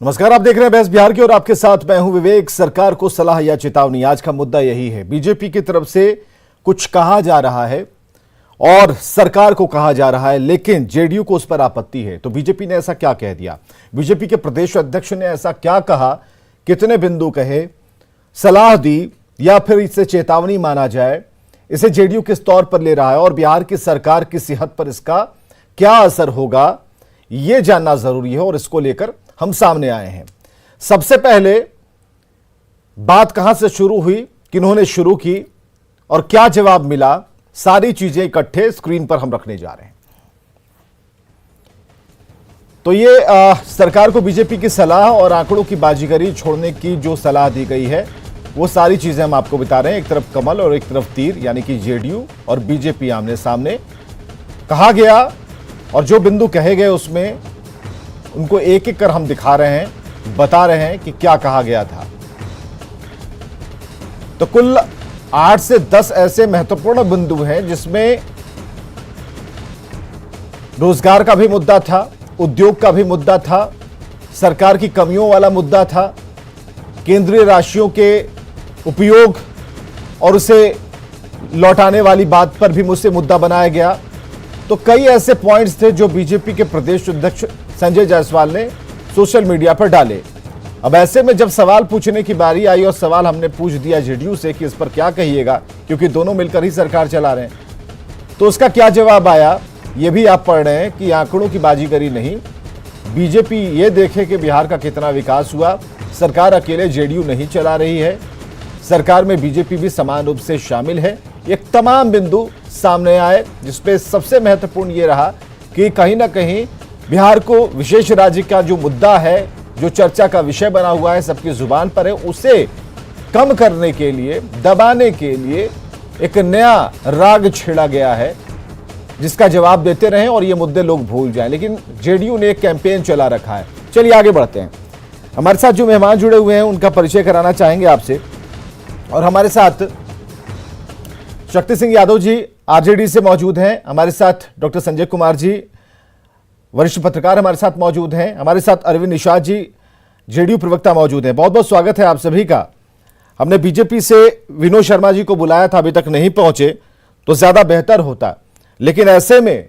नमस्कार, आप देख रहे हैं बहस बिहार की और आपके साथ मैं हूं विवेक। सरकार को सलाह या चेतावनी, आज का मुद्दा यही है। बीजेपी की तरफ से कुछ कहा जा रहा है और सरकार को कहा जा रहा है, लेकिन जेडीयू को उस पर आपत्ति है। तो बीजेपी ने ऐसा क्या कह दिया, बीजेपी के प्रदेश अध्यक्ष ने ऐसा क्या कहा, कितने बिंदु कहे, सलाह दी या फिर इसे चेतावनी माना जाए, इसे जेडीयू किस तौर पर ले रहा है और बिहार की सरकार की सेहत पर इसका क्या असर होगा, यह जानना जरूरी है और इसको लेकर हम सामने आए हैं। सबसे पहले बात कहां से शुरू हुई, किन्होंने शुरू की और क्या जवाब मिला, सारी चीजें इकट्ठे स्क्रीन पर हम रखने जा रहे हैं। तो ये सरकार को बीजेपी की सलाह और आंकड़ों की बाजीगरी छोड़ने की जो सलाह दी गई है, वो सारी चीजें हम आपको बता रहे हैं। एक तरफ कमल और एक तरफ तीर, यानी कि जेडीयू और बीजेपी आमने सामने। कहा गया और जो बिंदु कहे गए उसमें उनको एक एक कर हम दिखा रहे हैं, बता रहे हैं कि क्या कहा गया था। तो कुल 8 से 10 ऐसे महत्वपूर्ण बिंदु हैं जिसमें रोजगार का भी मुद्दा था, उद्योग का भी मुद्दा था, सरकार की कमियों वाला मुद्दा था, केंद्रीय राशियों के उपयोग और उसे लौटाने वाली बात पर भी मुझसे मुद्दा बनाया गया। तो कई ऐसे पॉइंट्स थे जो बीजेपी के प्रदेश अध्यक्ष संजय जायसवाल ने सोशल मीडिया पर डाले। अब ऐसे में जब सवाल पूछने की बारी आई और सवाल हमने पूछ दिया जेडीयू से कि इस पर क्या कहिएगा, क्योंकि दोनों मिलकर ही सरकार चला रहे हैं, तो उसका क्या जवाब आया ये भी आप पढ़ रहे हैं कि आंकड़ों की बाजीगरी नहीं, बीजेपी ये देखे कि बिहार का कितना विकास हुआ। सरकार अकेले जेडीयू नहीं चला रही है, सरकार में बीजेपी भी समान रूप से शामिल है। ये तमाम बिंदु सामने आए, जिसपे सबसे महत्वपूर्ण ये रहा कि कहीं ना कहीं बिहार को विशेष राज्य का जो मुद्दा है, जो चर्चा का विषय बना हुआ है, सबकी जुबान पर है, उसे कम करने के लिए, दबाने के लिए एक नया राग छेड़ा गया है, जिसका जवाब देते रहें और ये मुद्दे लोग भूल जाएं। लेकिन जेडीयू ने एक कैंपेन चला रखा है। चलिए आगे बढ़ते हैं। हमारे साथ जो मेहमान जुड़े हुए हैं उनका परिचय कराना चाहेंगे आपसे। और हमारे साथ शक्ति सिंह यादव जी आरजेडी से मौजूद हैं, हमारे साथ डॉक्टर संजय कुमार जी वरिष्ठ पत्रकार हमारे साथ मौजूद हैं, हमारे साथ अरविंद निषाद जी जेडीयू प्रवक्ता मौजूद हैं। बहुत बहुत स्वागत है आप सभी का। हमने बीजेपी से विनोद शर्मा जी को बुलाया था, अभी तक नहीं पहुंचे तो ज्यादा बेहतर होता, लेकिन ऐसे में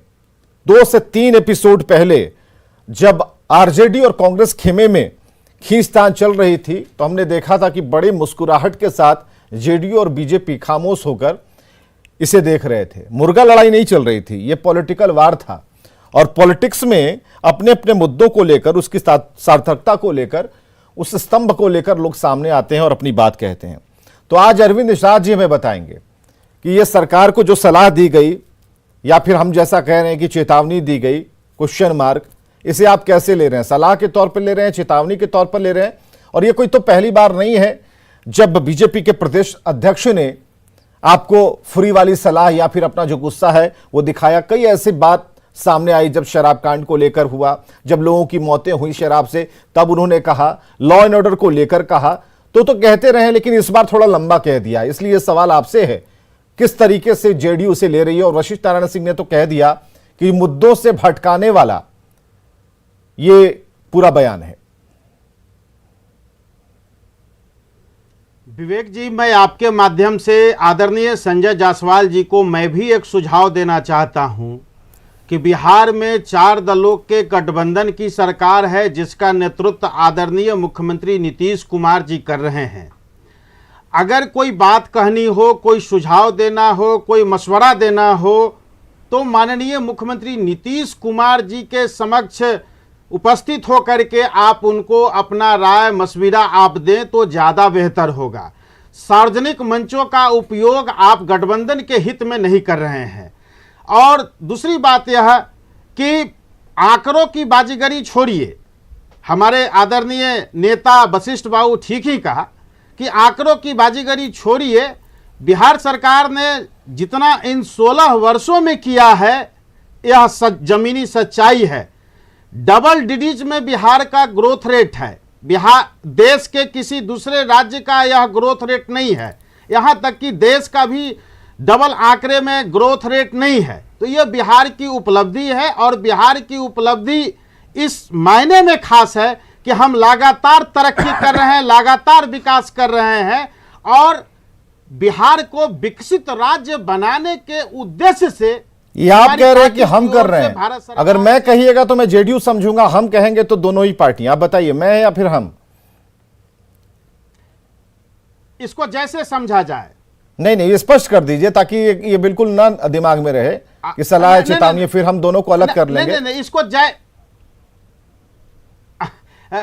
2 से 3 एपिसोड पहले जब आरजेडी और कांग्रेस खेमे में खींचतान चल रही थी तो हमने देखा था कि बड़ी मुस्कुराहट के साथ जेडीयू और बीजेपी खामोश होकर इसे देख रहे थे। मुर्गा लड़ाई नहीं चल रही थी, यह पॉलिटिकल वार था और पॉलिटिक्स में अपने अपने मुद्दों को लेकर, उसकी सार्थकता को लेकर, उस स्तंभ को लेकर लोग सामने आते हैं और अपनी बात कहते हैं। तो आज अरविंद निषाद जी हमें बताएंगे कि यह सरकार को जो सलाह दी गई या फिर हम जैसा कह रहे हैं कि चेतावनी दी गई, क्वेश्चन मार्क, इसे आप कैसे ले रहे हैं? सलाह के तौर पर ले रहे हैं, चेतावनी के तौर पर ले रहे हैं? और यह कोई तो पहली बार नहीं है जब बीजेपी के प्रदेश अध्यक्ष ने आपको फ्री वाली सलाह या फिर अपना जो गुस्सा है वो दिखाया। कई ऐसी बात सामने आई जब शराब कांड को लेकर हुआ, जब लोगों की मौतें हुई शराब से, तब उन्होंने कहा, लॉ एंड ऑर्डर को लेकर कहा, तो कहते रहे, लेकिन इस बार थोड़ा लंबा कह दिया। इसलिए सवाल आपसे है किस तरीके से जेडीयू से ले रही है। और वशिष्ठ नारायण सिंह ने तो कह दिया कि मुद्दों से भटकाने वाला ये पूरा बयान है। विवेक जी, मैं आपके माध्यम से आदरणीय संजय जायसवाल जी को मैं भी एक सुझाव देना चाहता हूं कि बिहार में 4 दलों के गठबंधन की सरकार है, जिसका नेतृत्व आदरणीय मुख्यमंत्री नीतीश कुमार जी कर रहे हैं। अगर कोई बात कहनी हो, कोई सुझाव देना हो, कोई मशवरा देना हो, तो माननीय मुख्यमंत्री नीतीश कुमार जी के समक्ष उपस्थित होकर के आप उनको अपना राय मशविरा आप दें तो ज़्यादा बेहतर होगा। सार्वजनिक मंचों का उपयोग आप गठबंधन के हित में नहीं कर रहे हैं। और दूसरी बात यह कि आंकड़ों की बाजीगरी छोड़िए। हमारे आदरणीय नेता वशिष्ठ बाबू ठीक ही कहा कि आंकड़ों की बाजीगरी छोड़िए। बिहार सरकार ने जितना इन 16 वर्षों में किया है, यह जमीनी सच्चाई है। डबल डिजिट में बिहार का ग्रोथ रेट है। बिहार देश के किसी दूसरे राज्य का यह ग्रोथ रेट नहीं है, यहां तक कि देश का भी डबल आंकड़े में ग्रोथ रेट नहीं है। तो यह बिहार की उपलब्धि है और बिहार की उपलब्धि इस मायने में खास है कि हम लगातार तरक्की कर रहे हैं, लगातार विकास कर रहे हैं और बिहार को विकसित राज्य बनाने के उद्देश्य से ये आप हमारी कह रहे हैं कि पार्टी हम की कर ओर रहे से हैं। भारत सरकार- अगर मैं कहिएगा तो मैं जेडीयू समझूंगा, हम कहेंगे तो दोनों ही पार्टियां। आप बताइए, मैं या फिर हम? इसको जैसे समझा जाए। नहीं नहीं, ये स्पष्ट कर दीजिए ताकि ये बिल्कुल ना दिमाग में रहे कि सलाह है, नहीं, चेतावनी है, फिर हम दोनों को अलग कर लेंगे। नहीं, इसको जय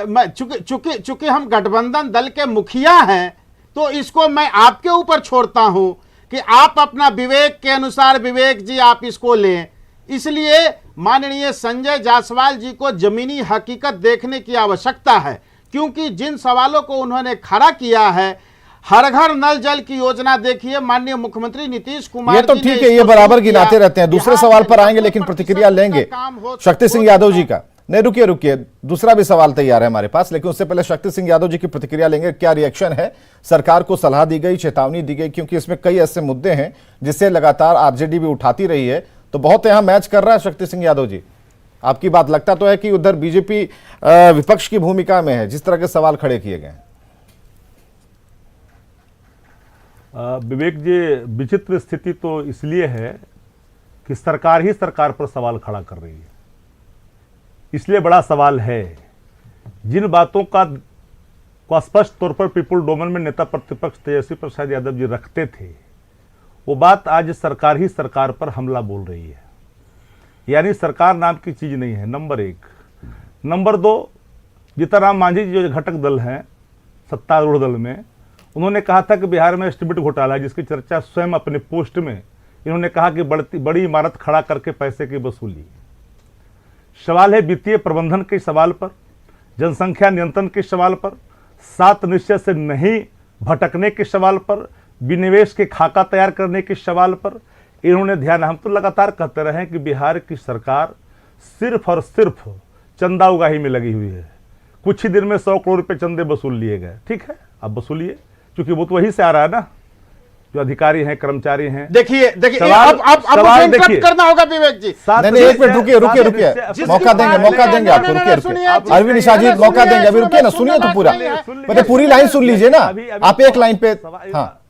मैं चूंकि हम गठबंधन दल के मुखिया हैं, तो इसको मैं आपके ऊपर छोड़ता हूं कि आप अपना विवेक के अनुसार, विवेक जी आप इसको लें। इसलिए माननीय संजय जायसवाल जी को जमीनी हकीकत देखने की आवश्यकता है, क्योंकि जिन सवालों को उन्होंने खड़ा किया है, हर घर नल जल की योजना देखिए, माननीय मुख्यमंत्री नीतीश कुमार ये तो जी ने ठीक है, ये इसको बराबर शुरू किया। गिनाते रहते हैं। दूसरे बिहार सवाल में पर आएंगे, 90% लेकिन प्रतिक्रिया लेंगे का काम हो शक्ति सिंह यादव जी का। नहीं, रुकिए रुकिए, दूसरा भी सवाल तैयार है हमारे पास, लेकिन उससे पहले शक्ति सिंह यादव जी की प्रतिक्रिया लेंगे। क्या रिएक्शन है? सरकार को सलाह दी गई, चेतावनी दी गई, क्योंकि इसमें कई ऐसे मुद्दे हैं जिसे लगातार आरजेडी भी उठाती रही है, तो बहुत यहां मैच कर रहा है। शक्ति सिंह यादव जी, आपकी बात लगता तो है कि उधर बीजेपी विपक्ष की भूमिका में है, जिस तरह के सवाल खड़े किए गए हैं। विवेक जी, विचित्र स्थिति तो इसलिए है कि सरकार ही सरकार पर सवाल खड़ा कर रही है, इसलिए बड़ा सवाल है। जिन बातों को स्पष्ट तौर पर पीपुल डोमेन में नेता प्रतिपक्ष तेजस्वी प्रसाद यादव जी रखते थे, वो बात आज सरकार ही सरकार पर हमला बोल रही है। यानी सरकार नाम की चीज नहीं है, नंबर एक। नंबर दो, जीतनराम मांझी जी जो घटक दल हैं सत्तारूढ़ दल में, उन्होंने कहा था कि बिहार में एस्टिमेट घोटाला है, जिसकी चर्चा स्वयं अपने पोस्ट में इन्होंने कहा कि बड़ी इमारत खड़ा करके पैसे की वसूली। सवाल है वित्तीय प्रबंधन के सवाल पर, जनसंख्या नियंत्रण के सवाल पर, 7 निश्चय से नहीं भटकने के सवाल पर, विनिवेश के खाका तैयार करने के सवाल पर इन्होंने ध्यान। हम तो लगातार कहते रहे हैं कि बिहार की सरकार सिर्फ और सिर्फ चंदा उगाही में लगी हुई है। कुछ ही दिन में 100 करोड़ रुपए चंदे वसूल लिए गए। ठीक है, अब वसूलिए, क्योंकि वो तो वही से आ रहा है ना, जो अधिकारी हैं, कर्मचारी हैं। देखिए सवाल अब इंटरप्ट करना होगा विवेक जी। नहीं, एक मिनट रुकिए, मौका देंगे आपको, रुकिए। अरविंद निशा जी मौका देंगे, अभी रुकिए ना, सुनिए तो पूरा, मतलब पूरी लाइन सुन लीजिए ना, आप एक लाइन पे। हाँ,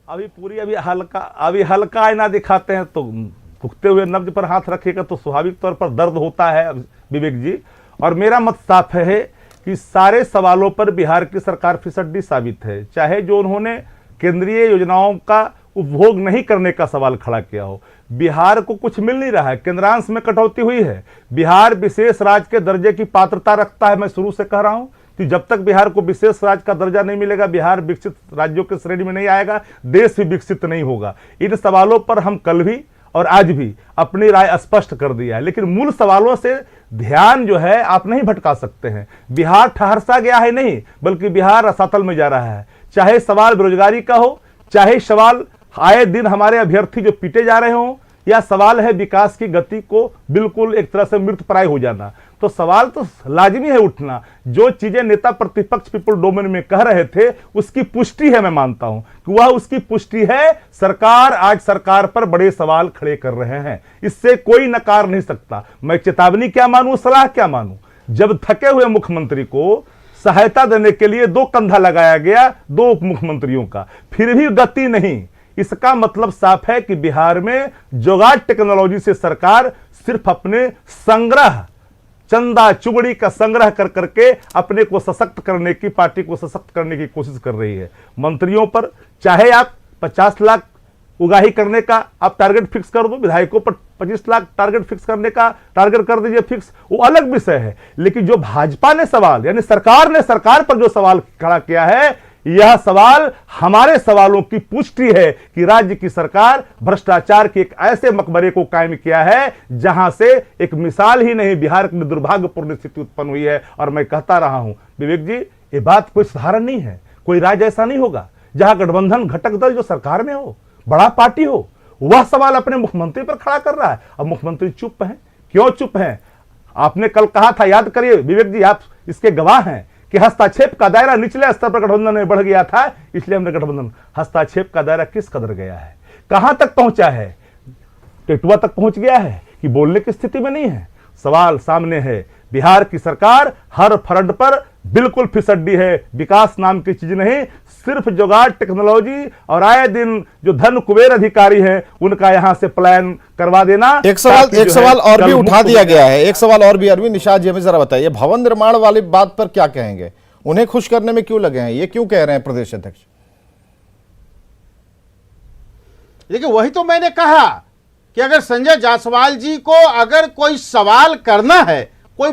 अभी हल्का आईना दिखाते हैं तो भुगते हुए नब्ज पर हाथ रखेगा तो स्वाभाविक तौर पर दर्द होता है विवेक जी। और मेरा मत साफ है कि सारे सवालों पर बिहार की सरकार फिसड्डी साबित है। चाहे जो उन्होंने केंद्रीय योजनाओं का उपभोग नहीं करने का सवाल खड़ा किया हो, बिहार को कुछ मिल नहीं रहा है, केंद्रांश में कटौती हुई है। बिहार विशेष राज्य के दर्जे की पात्रता रखता है। मैं शुरू से कह रहा हूं कि जब तक बिहार को विशेष राज्य का दर्जा नहीं मिलेगा, बिहार विकसित राज्यों की श्रेणी में नहीं आएगा, देश भी विकसित नहीं होगा। इन सवालों पर हम कल भी और आज भी अपनी राय स्पष्ट कर दिया है, लेकिन मूल सवालों से ध्यान जो है आप नहीं भटका सकते हैं। बिहार ठहरसा गया है नहीं, बल्कि बिहार रसातल में जा रहा है। चाहे सवाल बेरोजगारी का हो, चाहे सवाल आए दिन हमारे अभ्यर्थी जो पीटे जा रहे हों, या सवाल है विकास की गति को बिल्कुल एक तरह से मृतप्राय हो जाना, तो सवाल तो लाजिमी है उठना। जो चीजें नेता प्रतिपक्ष पीपुल डोमेन में कह रहे थे उसकी पुष्टि है, मैं मानता हूं कि वह उसकी पुष्टि है। सरकार आज सरकार पर बड़े सवाल खड़े कर रहे हैं, इससे कोई नकार नहीं सकता। मैं चेतावनी क्या मानूं, सलाह क्या मानूं? जब थके हुए मुख्यमंत्री को सहायता देने के लिए 2 कंधा लगाया गया 2 उप मुख्यमंत्रियों का, फिर भी गति नहीं, इसका मतलब साफ है कि बिहार में जुगाड़ टेक्नोलॉजी से सरकार सिर्फ अपने संग्रह, चंदा चुगड़ी का संग्रह कर करके अपने को सशक्त करने की, पार्टी को सशक्त करने की कोशिश कर रही है। मंत्रियों पर चाहे आप 50 लाख उगाही करने का आप टारगेट फिक्स कर दो, विधायकों पर 25 लाख टारगेट फिक्स करने का टारगेट कर दीजिए फिक्स, वो अलग विषय है। लेकिन जो भाजपा ने सवाल, यानी सरकार ने सरकार पर जो सवाल खड़ा किया है, यह सवाल हमारे सवालों की पुष्टि है कि राज्य की सरकार भ्रष्टाचार के एक ऐसे मकबरे को कायम किया है जहां से एक मिसाल ही नहीं, बिहार की दुर्भाग्यपूर्ण स्थिति उत्पन्न हुई है। और मैं कहता रहा हूं विवेक जी, ये बात कोई साधारण नहीं है। कोई राज्य ऐसा नहीं होगा जहां गठबंधन घटक दल जो सरकार में हो, बड़ा पार्टी हो, वह सवाल अपने मुख्यमंत्री पर खड़ा कर रहा है। अब मुख्यमंत्री चुप हैं। क्यों चुप हैं? आपने कल कहा था, याद करिए विवेक जी, आप इसके गवाह हैं कि हस्तक्षेप का दायरा निचले स्तर पर गठबंधन में बढ़ गया था, इसलिए हमने गठबंधन। हस्तक्षेप का दायरा किस कदर गया है, कहां तक पहुंचा है? टेटुआ तक पहुंच गया है कि बोलने की स्थिति में नहीं है। सवाल सामने है, बिहार की सरकार हर फ्रंट पर बिल्कुल फिसड्डी है। विकास नाम की चीज नहीं, सिर्फ जुगाड़, टेक्नोलॉजी और आए दिन जो धन कुबेर अधिकारी हैं उनका यहां से प्लान करवा देना। एक सवाल और भी उठा दिया गया है, एक सवाल और भी अरविंद निषाद जी हमें जरा बताइए, भवन निर्माण वाली बात पर क्या कहेंगे? उन्हें खुश करने में क्यों लगे हैं, ये क्यों कह रहे हैं प्रदेश अध्यक्ष? देखिए, वही तो मैंने कहा कि अगर संजय जायसवाल जी को अगर कोई सवाल करना है, कोई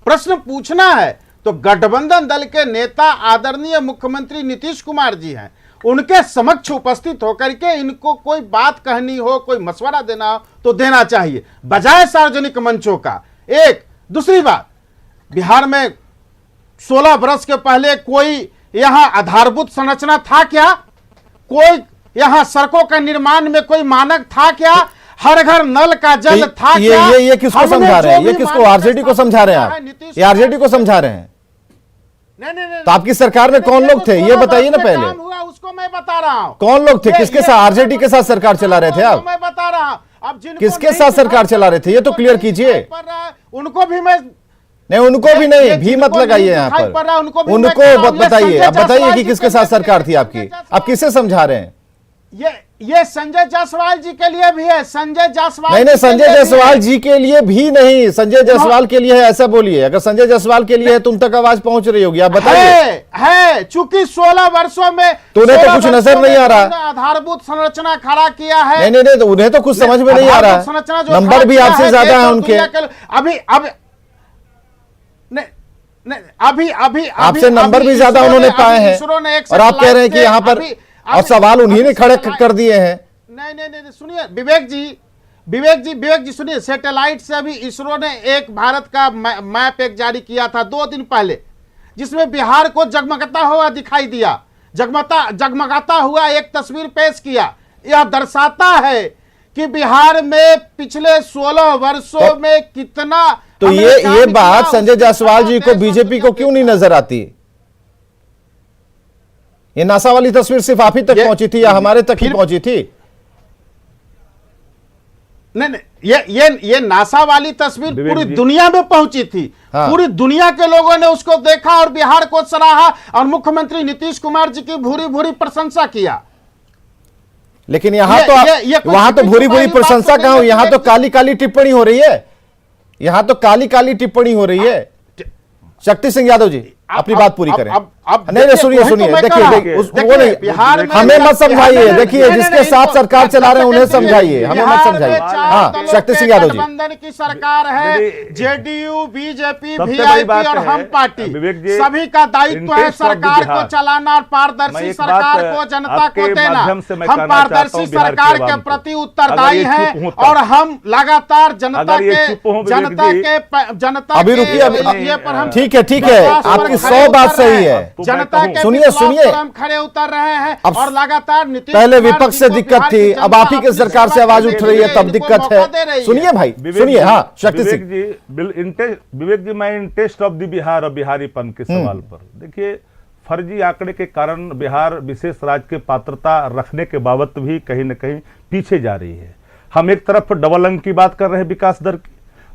प्रश्न पूछना है, तो गठबंधन दल के नेता आदरणीय मुख्यमंत्री नीतीश कुमार जी हैं, उनके समक्ष उपस्थित होकर के इनको कोई बात कहनी हो, कोई मशवरा देना हो तो देना चाहिए, बजाय सार्वजनिक मंचों का। एक दूसरी बात, बिहार में 16 वर्ष के पहले कोई यहां आधारभूत संरचना था क्या? कोई यहां सड़कों का निर्माण में कोई मानक था क्या? हर घर नल का जल था क्या? ये किसको समझा रहे हैं? ये किसको? आरजेडी को समझा रहे हैं आप? ये आरजेडी को समझा रहे हैं? नहीं, तो आपकी सरकार में कौन लोग थे ये बताइए ना पहले। हुआ उसको मैं बता रहा हूं। कौन लोग थे? किसके साथ? आरजेडी के साथ सरकार चला रहे थे आप? मैं बता रहा हूं। अब किसके साथ सरकार चला रहे थे ये तो क्लियर कीजिए। उनको भी मैं नहीं, उनको भी नहीं, भी मत लगाइए यहाँ पर, उनको बताइए। अब बताइए कि किसके साथ सरकार थी आपकी, आप किसे समझा रहे हैं? ये संजय जायसवाल जी के लिए भी है। संजय जायसवाल नहीं, संजय जायसवाल जी के लिए भी नहीं, संजय जायसवाल के लिए है ऐसा बोलिए। अगर संजय जायसवाल के लिए है तुम तक आवाज पहुंच रही होगी, आप बताइए। है चूंकि 16 वर्षों में तो उन्हें तो कुछ नजर नहीं आ रहा, आधारभूत संरचना खड़ा किया है। नहीं, तो उन्हें तो कुछ समझ में नहीं आ रहा, नंबर भी आपसे ज्यादा है उनके। अभी आपसे नंबर भी ज्यादा उन्होंने पाए हैं, और आप कह रहे हैं कि यहाँ पर, और सवाल उन्हीं ने खड़े कर दिए हैं। नहीं, सुनिए विवेक जी सुनिए, सैटेलाइट से अभी इसरो ने एक भारत का मैप एक जारी किया था 2 दिन पहले, जिसमें बिहार को जगमगाता हुआ दिखाई दिया, जगमगाता हुआ एक तस्वीर पेश किया। यह दर्शाता है कि बिहार में पिछले 16 वर्षों में कितना। तो ये बात संजय जायसवाल जी को, बीजेपी को क्यों नहीं नजर आती? ये नासा वाली तस्वीर सिर्फ आप ही तक पहुंची थी या हमारे तक ही पहुंची थी? नहीं, ये नासा वाली तस्वीर पूरी दुनिया में पहुंची थी। हाँ। पूरी दुनिया के लोगों ने उसको देखा और बिहार को सराहा और मुख्यमंत्री नीतीश कुमार जी की भूरी भूरी प्रशंसा किया। लेकिन यहां तो वहां तो भूरी भूरी प्रशंसा कहां? यहां तो काली काली टिप्पणी हो रही है, यहां तो काली काली टिप्पणी हो रही है। शक्ति सिंह यादव जी अपनी बात पूरी करें। नहीं, सुनिए, देखिए, बिहार में हमें मत समझाइए। देखिए, जिसके साथ सरकार चला रहे हैं उन्हें समझाइए, हमें मत समझाइए। हाँ, शक्ति सिंह यादव जी। गठबंधन की सरकार है, जेडीयू, बीजेपी, वीआईपी और हम पार्टी, सभी का दायित्व है सरकार को चलाना और पारदर्शी सरकार को जनता को देना। हम पारदर्शी सरकार के प्रति उत्तरदायी हैं और हम लगातार जनता अभी रुकिए, ठीक है, आपकी 100 बात सही है। जनता के सुनिए, हम खड़े उतर रहे हैं और लगातार नीतीश पहले विपक्ष से दिक्कत थी, अब आप ही की सरकार से आवाज उठ रही है, तब दिक्कत है। सुनिए भाई, सुनिए। हाँ, शक्ति सिंह जी, विवेक जी, मैं इंटरेस्ट ऑफ द बिहार और बिहारीपन के सवाल पर, देखिए, फर्जी आंकड़े के कारण बिहार विशेष राज्य के पात्रता रखने के बाबत भी कहीं न कहीं पीछे जा रही है। हम एक तरफ डबल अंक की बात कर रहे हैं विकास दर की,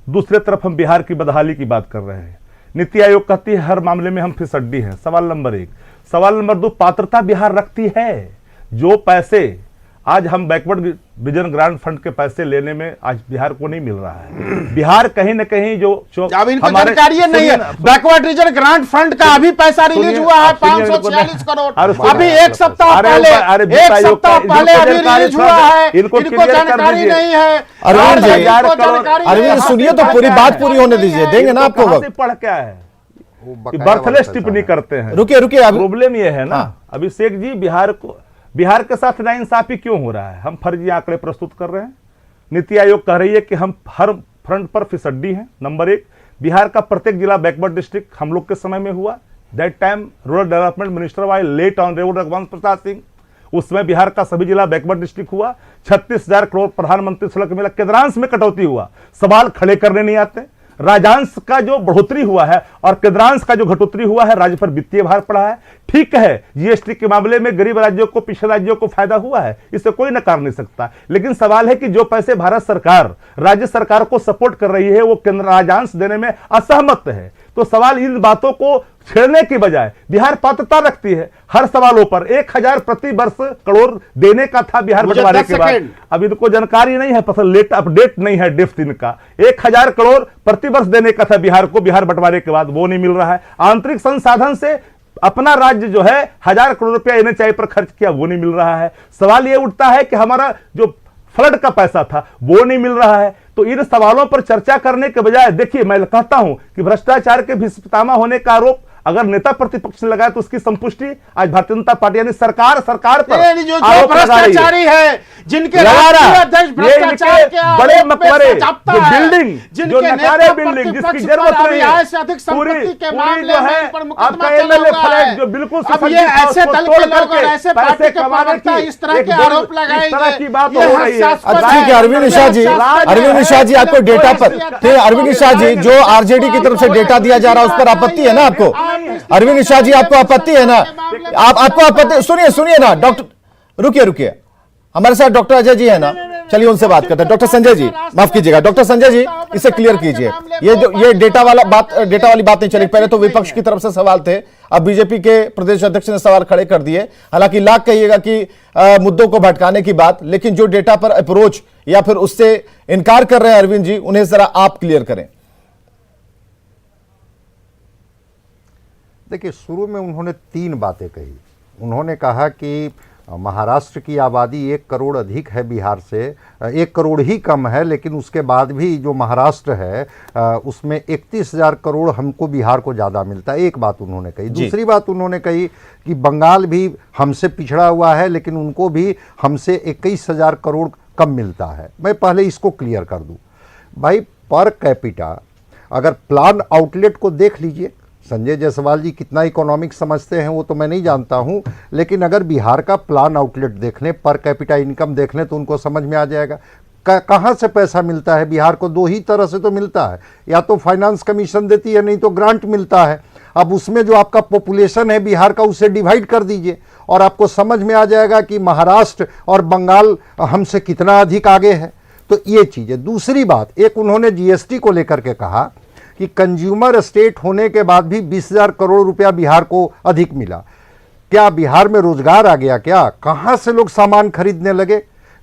दूसरे तरफ हम बिहार की बदहाली की बात कर रहे हैं। नीति आयोग कहती है हर मामले में हम फिसड्डी हैं। सवाल नंबर 1। सवाल नंबर 2, पात्रता बिहार रखती है। जो पैसे आज हम बैकवर्ड रीजन ग्रांट फंड के पैसे लेने में आज बिहार को नहीं मिल रहा है। बिहार कहीं न कहीं जो इनको जानकारी नहीं है, बैकवर्ड रीजन ग्रांट फंड का अभी पैसा रिलीज हुआ है 546 करोड़, अभी एक सप्ताह पहले अभी रिलीज हुआ है। इनको जानकारी नहीं है। अरविंद सुनिए तो पूरी बात पूरी होने दीजिए, देंगे ना आपको वक्त। पढ़ क्या है, बर्थलेस टिप्पणी करते हैं। रुकिए, प्रॉब्लम ये है ना अभिषेक जी, बिहार के साथ नाइंसाफी क्यों हो रहा है? हम फर्जी आंकड़े प्रस्तुत कर रहे हैं। नीति आयोग कह रही है कि हम हर फ्रंट पर फिसड्डी हैं। नंबर 1, बिहार का प्रत्येक जिला बैकवर्ड डिस्ट्रिक्ट हम लोग के समय में हुआ। That time rural development minister why late honourable Raghuvansh Prasad Singh, उस समय बिहार का सभी जिला बैकवर्ड डिस्ट्रिक्ट हुआ। 36,000 करोड़ प्रधानमंत्री सड़क मेला केंद्रांश में कटौती हुआ, सवाल खड़े करने नहीं आते। राज्यांश का जो बढ़ोतरी हुआ है और केंद्रांश का जो घटोतरी हुआ है, राज्य पर वित्तीय भार पड़ा है। ठीक है, जीएसटी के मामले में गरीब राज्यों को, पिछड़े राज्यों को फायदा हुआ है, इसे कोई नकार नहीं सकता। लेकिन सवाल है कि जो पैसे भारत सरकार राज्य सरकार को सपोर्ट कर रही है वो केंद्र राज्यांश देने में असहमत है। तो सवाल इन बातों को छेड़ने की बजाय बिहार पात्रता रखती है हर सवालों पर। 1000 प्रति वर्ष करोड़ देने का था बिहार बंटवारे के बाद, अब इनको जानकारी नहीं है, फसल लेट अपडेट नहीं है डेप्थ इनका। 1000 करोड़ प्रति वर्ष देने का था बिहार को बिहार बंटवारे के बाद, वो नहीं मिल रहा है। आंतरिक संसाधन से अपना राज्य जो है 1000 करोड़ रुपया एनएचआई पर खर्च किया, वो नहीं मिल रहा है। सवाल ये उठता है कि हमारा जो फ्लड का पैसा था वो नहीं मिल रहा है। तो इन सवालों पर चर्चा करने के बजाय, देखिए मैं कहता हूं कि भ्रष्टाचार के भीष्मपितामह होने का आरोप अगर नेता प्रतिपक्ष ने लगाया तो उसकी संपुष्टि आज भारतीय जनता पार्टी यानी सरकार पर जो भ्रष्टाचारी है, जिनके अध्यक्ष भ्रष्टाचार के बड़े मकबरे, जो बिल्डिंग, जो नकारे बिल्डिंग जिसकी जरूरत नहीं है, पूरी जो है आपका एमएलए फ्लैट जो बिल्कुल ऐसे दल के लोग और ऐसे पार्टी के प्रवक्ता इस तरह के आरोप लगाएंगे की बात हो रही है। ठीक है अरविंद निषाद जी आपको डेटा पर, अरविंद निषाद जी जो आरजेडी की तरफ से डेटा दिया जा रहा है उस पर आपत्ति है ना आपको? अरविंद निषाद जी आपको आपत्ति है ना? आपको आपत्ति, सुनिए ना डॉक्टर, रुकिए हमारे साथ डॉक्टर अजय जी है ना, चलिए उनसे बात करते हैं। डॉक्टर संजय जी, माफ कीजिएगा डॉक्टर संजय जी, इसे क्लियर कीजिए। ये डेटा वाली बात नहीं चली। पहले तो विपक्ष की तरफ से सवाल थे, अब बीजेपी के प्रदेश अध्यक्ष ने सवाल खड़े कर दिए। हालांकि लाख कहिएगा कि मुद्दों को भटकाने की बात, लेकिन जो डेटा पर अप्रोच या फिर उससे इनकार कर रहे हैं अरविंद जी, उन्हें जरा आप क्लियर करें। देखिए, शुरू में उन्होंने 3 बातें कही। उन्होंने कहा कि महाराष्ट्र की आबादी 1 करोड़ अधिक है बिहार से, 1 करोड़ ही कम है, लेकिन उसके बाद भी जो महाराष्ट्र है उसमें 31,000 करोड़ हमको बिहार को ज़्यादा मिलता है। एक बात उन्होंने कही। दूसरी बात उन्होंने कही कि बंगाल भी हमसे पिछड़ा हुआ है, लेकिन उनको भी हमसे 21,000 करोड़ कम मिलता है। मैं पहले इसको क्लियर कर दूँ भाई, पर कैपिटा अगर प्लान आउटलेट को देख लीजिए, संजय जायसवाल जी कितना इकोनॉमिक समझते हैं वो तो मैं नहीं जानता हूं, लेकिन अगर बिहार का प्लान आउटलेट देख लें, पर कैपिटा इनकम देख लें, तो उनको समझ में आ जाएगा कहाँ से पैसा मिलता है। बिहार को 2 ही तरह से तो मिलता है, या तो फाइनेंस कमीशन देती है, नहीं तो ग्रांट मिलता है। अब उसमें जो आपका पॉपुलेशन है बिहार का, उसे डिवाइड कर दीजिए और आपको समझ में आ जाएगा कि महाराष्ट्र और बंगाल हमसे कितना अधिक आगे है। तो ये चीज़ है। दूसरी बात, एक उन्होंने जीएसटी को लेकर के कहा कि कंज्यूमर स्टेट होने के बाद भी 20,000 करोड़ रुपया बिहार को अधिक मिला। क्या बिहार में रोजगार आ गया? क्या कहाँ से लोग सामान खरीदने लगे?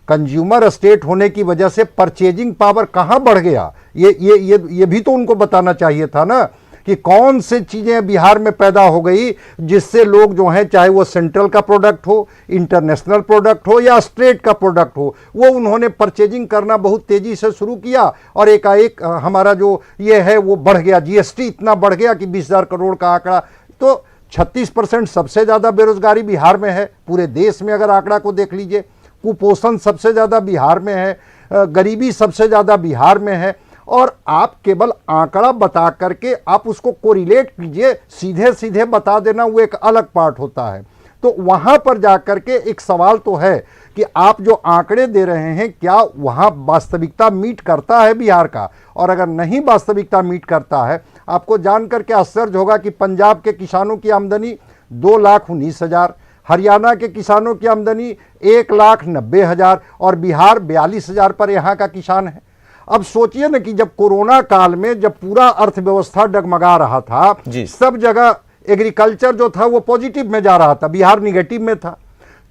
कंज्यूमर स्टेट होने की वजह से परचेजिंग पावर कहाँ बढ़ गया? ये भी तो उनको बताना चाहिए था ना कि कौन से चीज़ें बिहार में पैदा हो गई जिससे लोग जो हैं, चाहे वो सेंट्रल का प्रोडक्ट हो, इंटरनेशनल प्रोडक्ट हो या स्टेट का प्रोडक्ट हो, वो उन्होंने परचेजिंग करना बहुत तेज़ी से शुरू किया और एकाएक हमारा जो ये है वो बढ़ गया। जीएसटी इतना बढ़ गया कि 20,000 करोड़ का आंकड़ा। तो 36% सबसे ज़्यादा बेरोजगारी बिहार में है पूरे देश में। अगर आंकड़ा को देख लीजिए, कुपोषण सबसे ज़्यादा बिहार में है, गरीबी सबसे ज़्यादा बिहार में है। और आप केवल आंकड़ा बता करके आप उसको कोरिलेट कीजिए, सीधे सीधे बता देना वो एक अलग पार्ट होता है। तो वहाँ पर जाकर के एक सवाल तो है कि आप जो आंकड़े दे रहे हैं क्या वहाँ वास्तविकता मीट करता है बिहार का? और अगर नहीं वास्तविकता मीट करता है, आपको जान करके आश्चर्य होगा कि पंजाब के किसानों की आमदनी 2,19,000, हरियाणा के किसानों की आमदनी 1,90,000 और बिहार 42,000 पर यहाँ का किसान है। अब सोचिए ना कि जब कोरोना काल में जब पूरा अर्थव्यवस्था डगमगा रहा था, सब जगह एग्रीकल्चर जो था वो पॉजिटिव में जा रहा था, बिहार निगेटिव में था।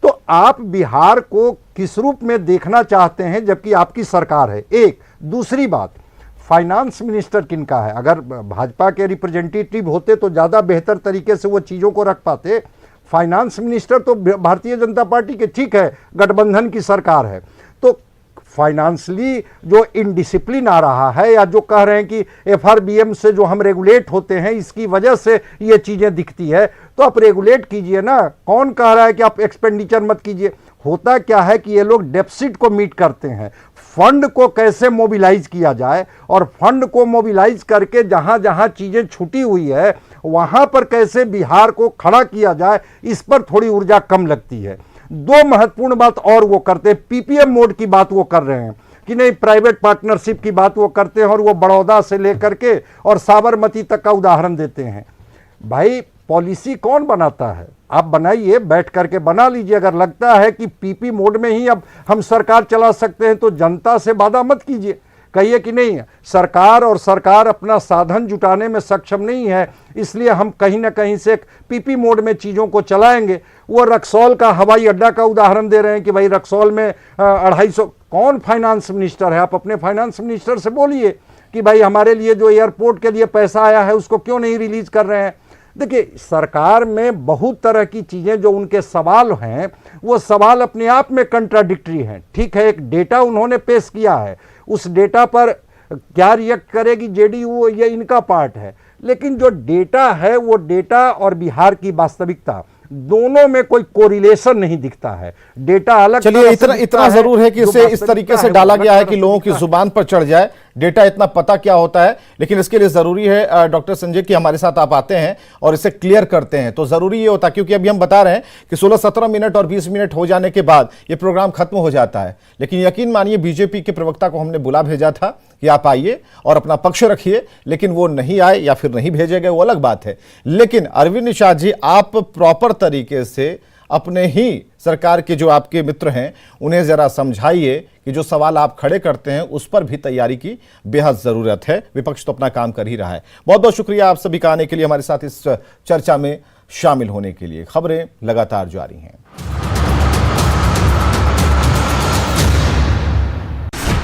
तो आप बिहार को किस रूप में देखना चाहते हैं जबकि आपकी सरकार है? एक दूसरी बात, फाइनेंस मिनिस्टर किनका है? अगर भाजपा के रिप्रेजेंटेटिव होते तो ज़्यादा बेहतर तरीके से वो चीज़ों को रख पाते। फाइनेंस मिनिस्टर तो भारतीय जनता पार्टी के, ठीक है गठबंधन की सरकार है, तो फाइनेंशियली जो इनडिसिप्लिन आ रहा है या जो कह रहे हैं कि एफआरबीएम से जो हम रेगुलेट होते हैं इसकी वजह से ये चीज़ें दिखती है, तो आप रेगुलेट कीजिए ना। कौन कह रहा है कि आप एक्सपेंडिचर मत कीजिए? होता क्या है कि ये लोग डेफिसिट को मीट करते हैं। फंड को कैसे मोबिलाइज किया जाए और फंड को मोबिलाइज करके जहां जहां चीज़ें छूटी हुई है वहां पर कैसे बिहार को खड़ा किया जाए, इस पर थोड़ी ऊर्जा कम लगती है। 2 महत्वपूर्ण बात और वो करते हैं, पीपीएम मोड की बात वो कर रहे हैं कि नहीं, प्राइवेट पार्टनरशिप की बात वो करते हैं और वो बड़ौदा से लेकर के और साबरमती तक का उदाहरण देते हैं। भाई पॉलिसी कौन बनाता है? आप बनाइए, बैठ करके बना लीजिए। अगर लगता है कि पीपी मोड में ही अब हम सरकार चला सकते हैं तो जनता से वादा मत कीजिए। कहिए कि नहीं, सरकार और सरकार अपना साधन जुटाने में सक्षम नहीं है, इसलिए हम कहीं ना कहीं से एक पीपी मोड में चीज़ों को चलाएंगे। वो रक्सौल का हवाई अड्डा का उदाहरण दे रहे हैं कि भाई रक्सौल में 250, कौन फाइनेंस मिनिस्टर है? आप अपने फाइनेंस मिनिस्टर से बोलिए कि भाई हमारे लिए जो एयरपोर्ट के लिए पैसा आया है उसको क्यों नहीं रिलीज कर रहे हैं। देखिए, सरकार में बहुत तरह की चीज़ें जो उनके सवाल हैं वो सवाल अपने आप में कंट्राडिक्टरी हैं। ठीक है, एक डेटा उन्होंने पेश किया है, उस डेटा पर क्या रिएक्ट करेगी जेडीयू, ये इनका पार्ट है, लेकिन जो डेटा है वो डेटा और बिहार की वास्तविकता दोनों में कोई कोरिलेशन नहीं दिखता है। डेटा अलग, चलिए इतना जरूर है कि इसे इस तरीके से डाला गया है कि लोगों की जुबान पर चढ़ जाए, डेटा इतना पता क्या होता है। लेकिन इसके लिए जरूरी है डॉक्टर संजय कि हमारे साथ आप आते हैं और इसे क्लियर करते हैं, तो जरूरी ये होता है, क्योंकि अभी हम बता रहे हैं कि 16-17 मिनट और 20 मिनट हो जाने के बाद ये प्रोग्राम खत्म हो जाता है। लेकिन यकीन मानिए, बीजेपी के प्रवक्ता को हमने बुला भेजा था कि आप आइए और अपना पक्ष रखिए, लेकिन वो नहीं आए या फिर नहीं भेजे गए, वो अलग बात है। लेकिन अरविंद निषाद जी, आप प्रॉपर तरीके से अपने ही सरकार के जो आपके मित्र हैं उन्हें जरा समझाइए कि जो सवाल आप खड़े करते हैं उस पर भी तैयारी की बेहद जरूरत है। विपक्ष तो अपना काम कर ही रहा है। बहुत बहुत शुक्रिया आप सभी का आने के लिए, हमारे साथ इस चर्चा में शामिल होने के लिए। खबरें लगातार जारी हैं।